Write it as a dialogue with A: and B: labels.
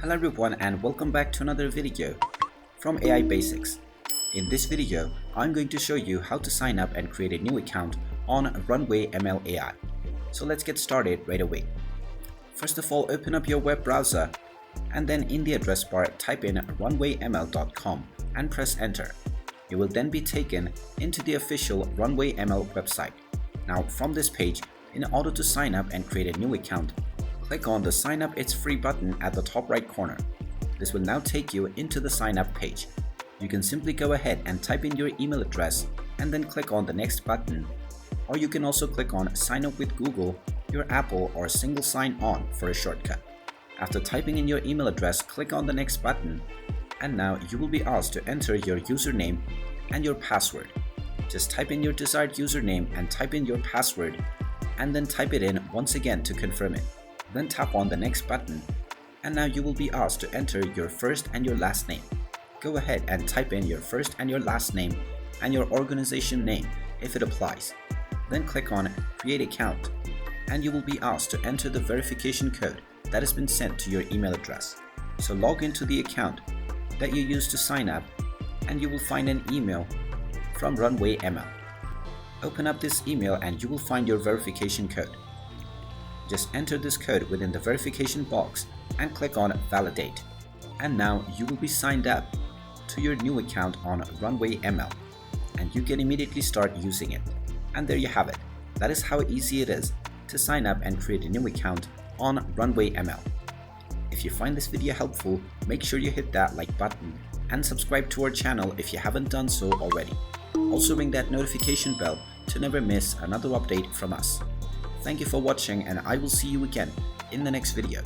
A: Hello everyone and welcome back to another video from AI Basics. In this video, I'm going to show you how to sign up and create a new account on Runway ML AI. So let's get started right away. First of all, open up your web browser and then in the address bar type in runwayml.com and press enter. You will then be taken into the official Runway ML website. Now from this page, in order to sign up and create a new account, click on the Sign Up It's Free button at the top right corner. This will now take you into the sign up page. You can simply go ahead and type in your email address and then click on the next button. Or you can also click on Sign Up with Google, your Apple or Single Sign On for a shortcut. After typing in your email address, click on the next button and now you will be asked to enter your username and your password. Just type in your desired username and type in your password and then type it in once again to confirm it. Then tap on the next button and now you will be asked to enter your first and your last name. Go ahead and type in your first and your last name and your organization name if it applies. Then click on Create Account and you will be asked to enter the verification code that has been sent to your email address. So log into the account that you used to sign up and you will find an email from Runway ML. Open up this email and you will find your verification code. Just enter this code within the verification box and click on Validate. And now you will be signed up to your new account on Runway ML and you can immediately start using it. And there you have it. That is how easy it is to sign up and create a new account on Runway ML. If you find this video helpful, make sure you hit that like button and subscribe to our channel if you haven't done so already. Also ring that notification bell to never miss another update from us. Thank you for watching and I will see you again in the next video.